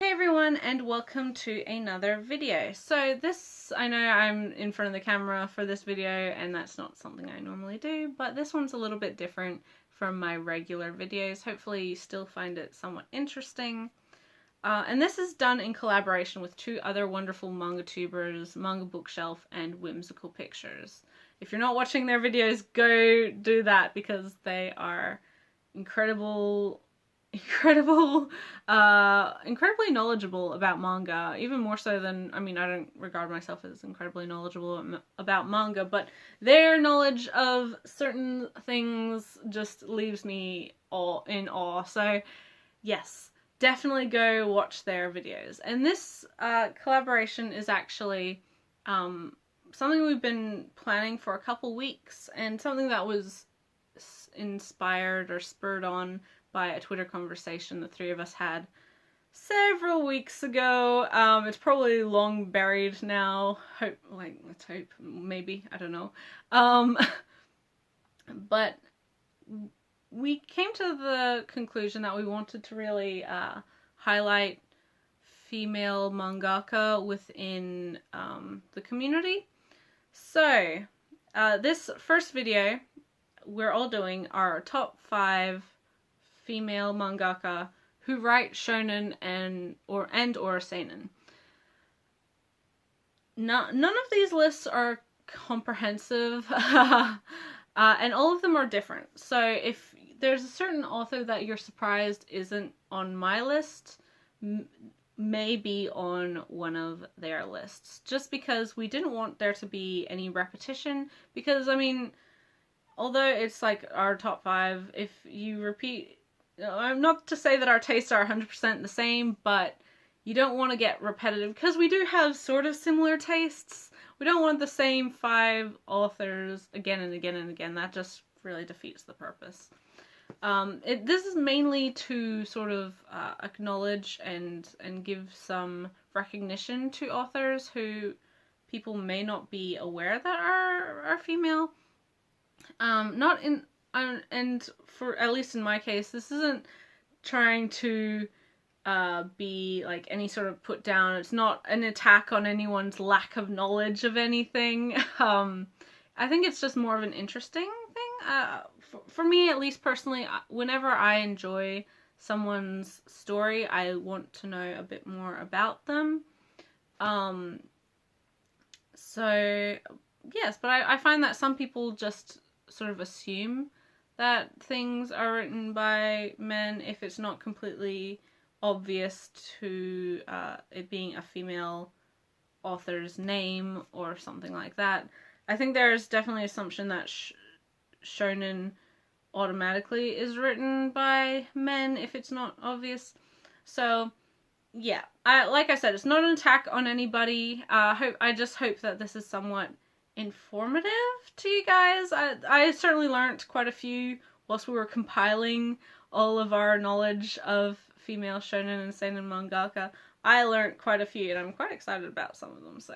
Hey everyone, and welcome to another video. So I know I'm in front of the camera for this video and that's not something I normally do, but this one's a little bit different from my regular videos. Hopefully you still find it somewhat interesting. And this is done in collaboration with two other wonderful manga tubers, Manga Bookshelf and Whimsical Pictures. If you're not watching their videos, go do that because they are incredibly incredibly knowledgeable about manga, even more so than, I mean, I don't regard myself as incredibly knowledgeable about manga, but their knowledge of certain things just leaves me in awe. So yes, definitely go watch their videos. And this collaboration is actually something we've been planning for a couple weeks, and something that was inspired or spurred on by a Twitter conversation the three of us had several weeks ago. It's probably long buried now. Let's hope, maybe, I don't know. But we came to the conclusion that we wanted to really highlight female mangaka within the community. So, this first video, we're all doing our top 5 female mangaka who write shonen or seinen. None of these lists are comprehensive, and all of them are different. So if there's a certain author that you're surprised isn't on my list, may be on one of their lists, just because we didn't want there to be any repetition. Because, I mean, although it's like our top 5, if you repeat, not to say that our tastes are 100% the same, but you don't want to get repetitive, because we do have sort of similar tastes. We don't want the same 5 authors again and again and again. That just really defeats the purpose. This is mainly to sort of acknowledge and give some recognition to authors who people may not be aware that are female. And for, at least in my case, this isn't trying to be like any sort of put down. It's not an attack on anyone's lack of knowledge of anything. I think it's just more of an interesting thing. For me, at least personally, whenever I enjoy someone's story, I want to know a bit more about them. So yes, but I find that some people just sort of assume that things are written by men if it's not completely obvious to it being a female author's name or something like that. I think there's definitely an assumption that shonen automatically is written by men if it's not obvious. So yeah, like I said, it's not an attack on anybody. I just hope that this is somewhat informative to you guys. I certainly learnt quite a few whilst we were compiling all of our knowledge of female shonen and seinen mangaka. I learnt quite a few, and I'm quite excited about some of them. So,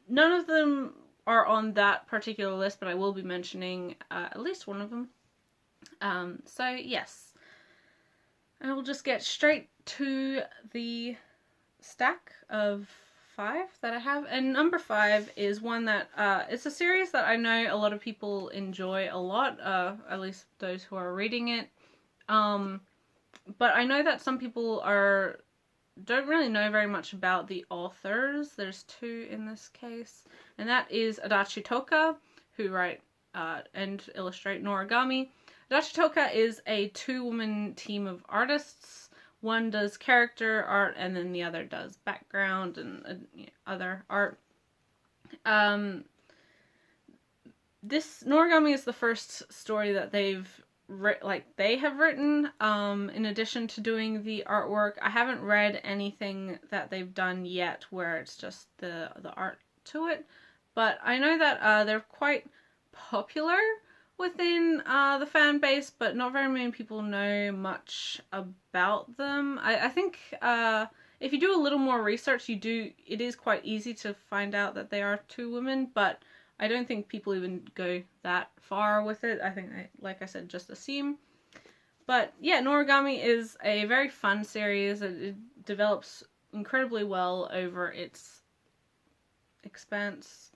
none of them are on that particular list, but I will be mentioning at least one of them. So yes, I will just get straight to the stack of 5 that I have, and number 5 is one that it's a series that I know a lot of people enjoy a lot, at least those who are reading it, but I know that some people don't really know very much about the authors. There's 2 in this case, and that is Adachi Toka, who write and illustrate Noragami. Adachi Toka is a 2-woman team of artists. One does character art, and then the other does background and other art. This Noragami is the first story that they have written. In addition to doing the artwork, I haven't read anything that they've done yet where it's just the art to it, but I know that they're quite popular within the fan base, but not very many people know much about them. I think if you do a little more research, it is quite easy to find out that they are 2 women, but I don't think people even go that far with it. I think they, like I said, just assume. But yeah, Noragami is a very fun series. It develops incredibly well over its expanse.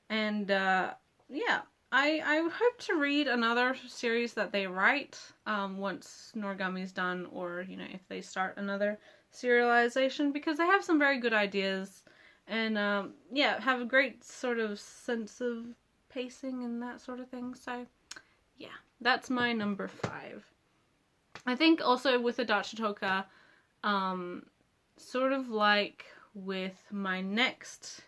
And yeah, I hope to read another series that they write once Noragami's done, or, you know, if they start another serialization, because they have some very good ideas. And yeah, have a great sort of sense of pacing and that sort of thing. So yeah, that's my number 5. I think also with the Dachitoka, sort of like with my next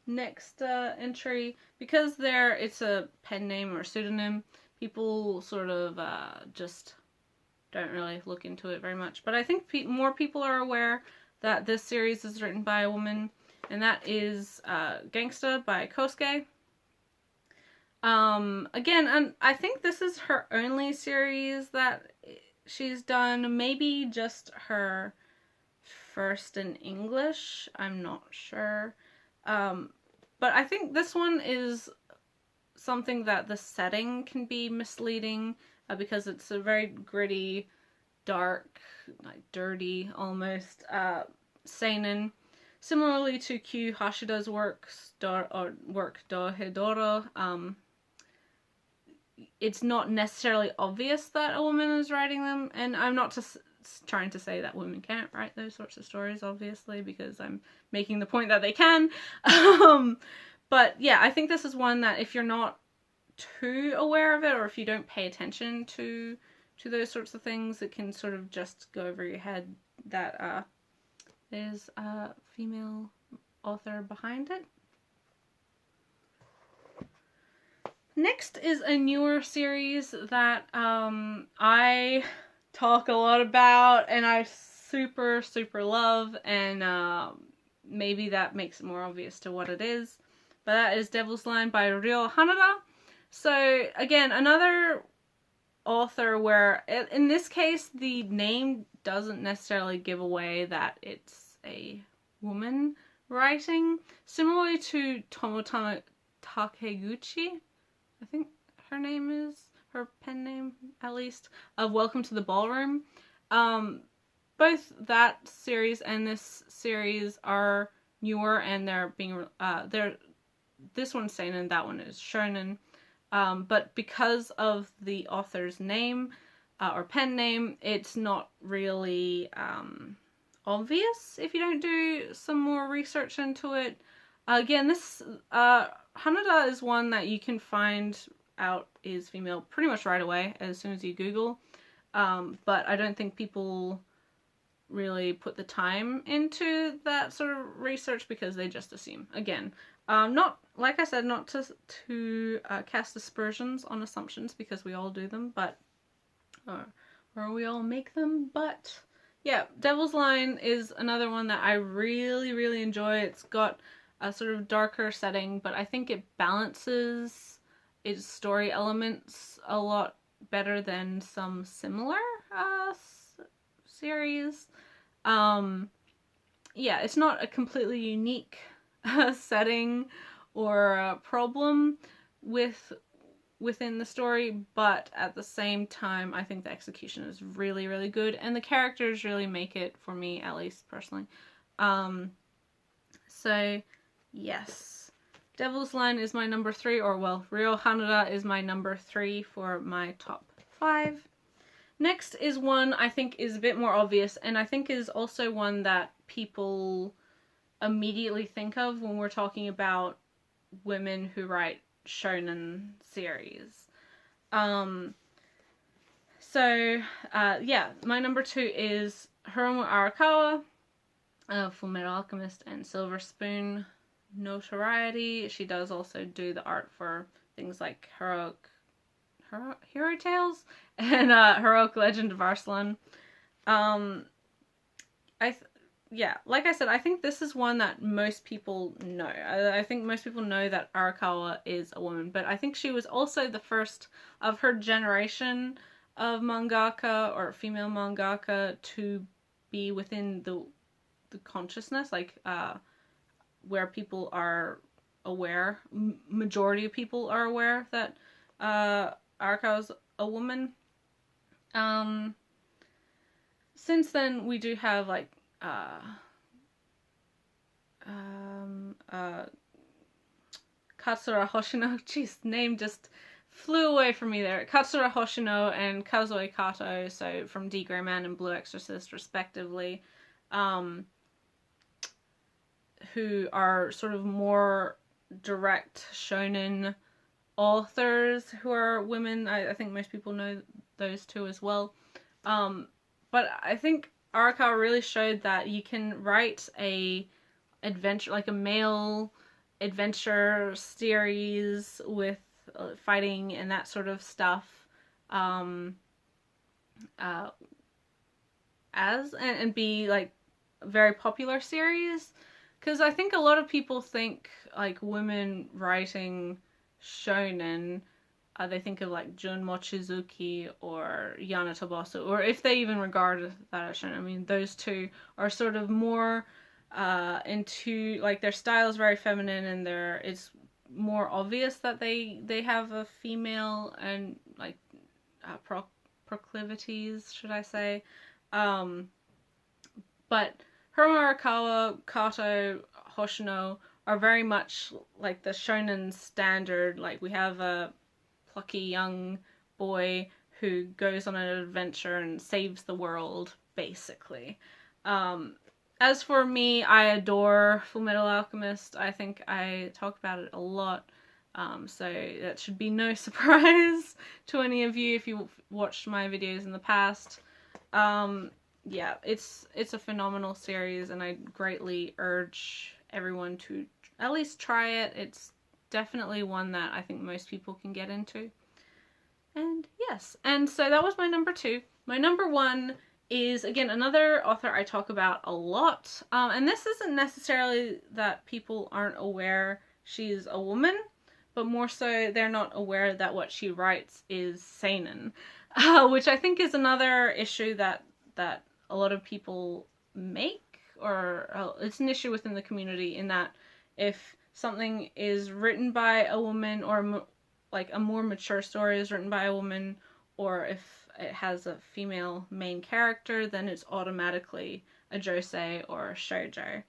entry, because it's a pen name or pseudonym, people sort of just don't really look into it very much. But I think more people are aware that this series is written by a woman, and that is Gangsta by Kosuke. Again, and I think this is her only series that she's done, maybe just her first in English, I'm not sure. But I think this one is something that the setting can be misleading, because it's a very gritty, dark, like dirty almost, seinen. Similarly to Kyu Hashida's work Dohedoro, it's not necessarily obvious that a woman is writing them, and I'm not just trying to say that women can't write those sorts of stories, obviously, because I'm making the point that they can. But yeah, I think this is one that if you're not too aware of it, or if you don't pay attention to those sorts of things, it can sort of just go over your head that there's a female author behind it. Next is a newer series that I talk a lot about and I super love, and maybe that makes it more obvious to what it is, but that is Devil's Line by Ryo Hanada. So again, another author where in this case the name doesn't necessarily give away that it's a woman writing, similarly to Tomotama Takeguchi, I think her name is, her pen name at least, of Welcome to the Ballroom. Both that series and this series are newer, and they're being this one's seinen, that one is shonen. But because of the author's name or pen name, it's not really obvious if you don't do some more research into it. Again, this Hanada is one that you can find out is female pretty much right away as soon as you Google. But I don't think people really put the time into that sort of research because they just assume. Again, not, like I said, not to cast aspersions on assumptions, because we all do them, but or we all make them. But yeah, Devil's Line is another one that I really enjoy. It's got a sort of darker setting, but I think it balances its story elements a lot better than some similar series. Yeah, it's not a completely unique setting or problem within the story, but at the same time, I think the execution is really good, and the characters really make it for me, at least personally. So yes, Devil's Line is my number 3, or well, Ryo Hanada is my number 3 for my top 5. Next is one I think is a bit more obvious, and I think is also one that people immediately think of when we're talking about women who write shonen series. Yeah, my number 2 is Hiromu Arakawa, Fullmetal Alchemist and Silver Spoon notoriety. She does also do the art for things like Hero Tales and Heroic Legend of Arslan. Yeah, like I said, I think this is one that most people know. I think most people know that Arakawa is a woman, but I think she was also the first of her generation of mangaka, or female mangaka, to be within the consciousness, like where people are aware, majority of people are aware that Arakawa's a woman. Since then, we do have, like, Katsura Hoshino. Jeez, name just flew away from me there. Katsura Hoshino and Kazuo Kato, so from D. Gray Man and Blue Exorcist, respectively, who are sort of more direct shonen authors who are women. I think most people know those two as well. But I think Arakawa really showed that you can write a adventure, like a male adventure series with fighting and that sort of stuff, and be like a very popular series. Because I think a lot of people think like women writing shonen, they think of like Jun Mochizuki or Yana Tobosu, or if they even regard that as shonen. I mean, those two are sort of more into, like, their style is very feminine, and it's more obvious that they have a female and like proclivities, should I say. But Arakawa, Kato, Hoshino are very much like the shonen standard. Like, we have a plucky young boy who goes on an adventure and saves the world, basically. As for me, I adore Fullmetal Alchemist. I think I talk about it a lot, so that should be no surprise to any of you if you watched my videos in the past. Yeah, it's a phenomenal series, and I greatly urge everyone to at least try it. It's definitely one that I think most people can get into. And yes, and so that was my number 2. My number 1 is, again, another author I talk about a lot. And this isn't necessarily that people aren't aware she's a woman, but more so they're not aware that what she writes is seinen, which I think is another issue that a lot of people make, or it's an issue within the community, in that if something is written by a woman, or like a more mature story is written by a woman, or if it has a female main character, then it's automatically a josei or a shoujo.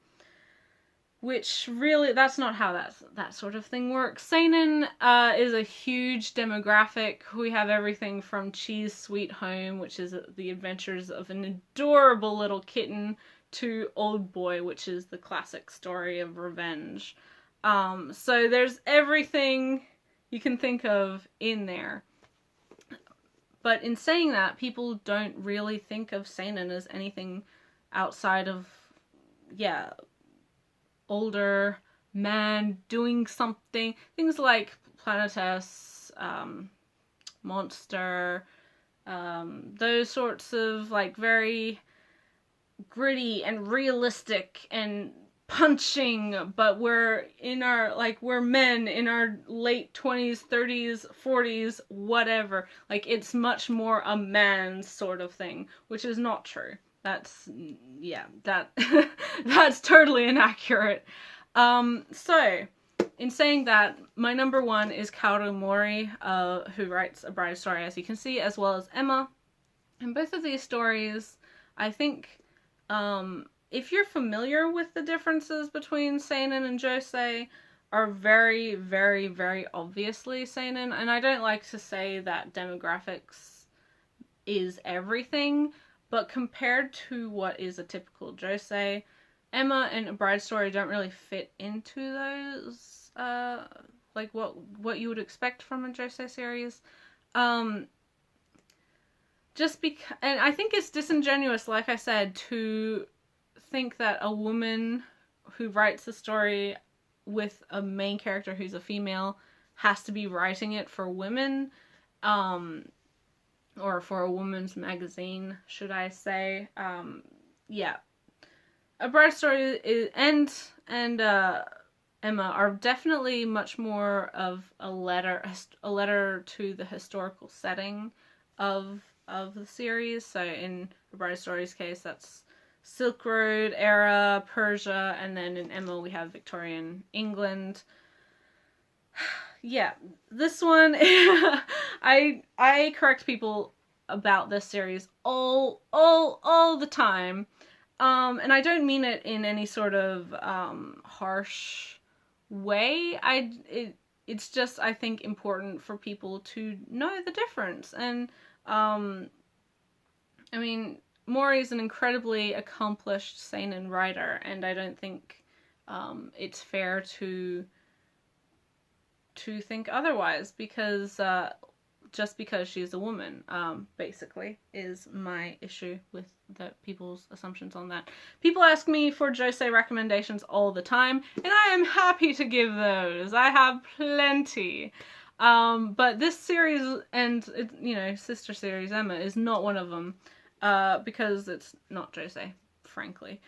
Which really, that's not how that sort of thing works. Seinen is a huge demographic. We have everything from Cheese Sweet Home, which is the adventures of an adorable little kitten, to Old Boy, which is the classic story of revenge. So there's everything you can think of in there. But in saying that, people don't really think of seinen as anything outside of, yeah, older man doing something. Things like Planetes, Monster, those sorts of, like, very gritty and realistic and punching, but we're men in our late 20s, 30s, 40s, whatever. Like, it's much more a man sort of thing, which is not true. That's totally inaccurate. So, in saying that, my number 1 is Kaoru Mori, who writes A Bride Story, as you can see, as well as Emma. And both of these stories, I think, if you're familiar with the differences between seinen and josei, are very, very, very obviously seinen. And I don't like to say that demographics is everything, but compared to what is a typical josei, Emma and A Bride Story don't really fit into those, like what you would expect from a josei series. Just because, and I think it's disingenuous, like I said, to think that a woman who writes a story with a main character who's a female has to be writing it for women, or for a woman's magazine, should I say. Yeah. A Bride Story and Emma are definitely much more of a letter to the historical setting of the series. So in A Bride Story's case, that's Silk Road era, Persia, and then in Emma we have Victorian England. Yeah, this one, I correct people about this series all the time. And I don't mean it in any sort of harsh way. It's just, I think, important for people to know the difference. And I mean, Maury's an incredibly accomplished seinen writer, and I don't think it's fair to think otherwise, because just because she's a woman, basically, is my issue with the people's assumptions on that. People ask me for josei recommendations all the time, and I am happy to give those. I have plenty. But this series and, you know, sister series Emma is not one of them, because it's not josei, frankly.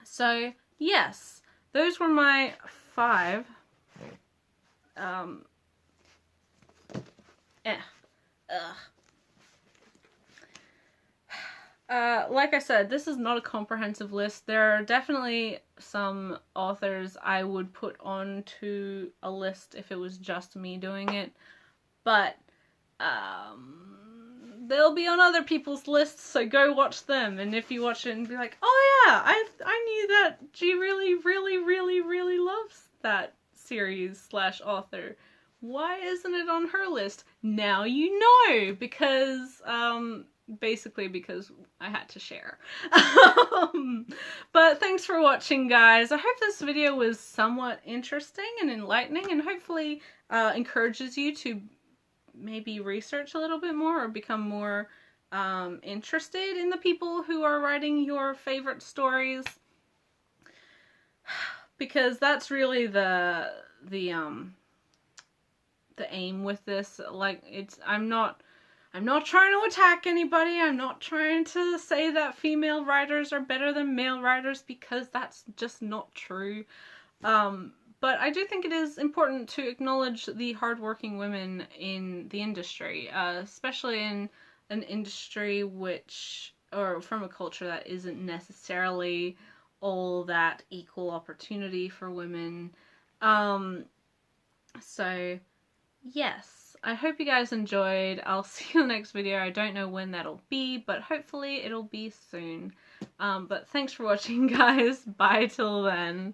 So, yes, those were my 5. Like I said, this is not a comprehensive list. There are definitely some authors I would put onto a list if it was just me doing it, but they'll be on other people's lists, so go watch them. And if you watch it and be like, oh yeah, I knew that G really loves that series / author, why isn't it on her list? Now you know, because basically because I had to share. But thanks for watching, guys. I hope this video was somewhat interesting and enlightening, and hopefully encourages you to maybe research a little bit more or become more interested in the people who are writing your favorite stories, because that's really the aim with this. Like, I'm not trying to attack anybody. I'm not trying to say that female writers are better than male writers, because that's just not true. But I do think it is important to acknowledge the hardworking women in the industry, especially in an industry or from a culture that isn't necessarily all that equal opportunity for women. So, yes, I hope you guys enjoyed. I'll see you in the next video. I don't know when that'll be, but hopefully it'll be soon. But thanks for watching, guys. Bye till then.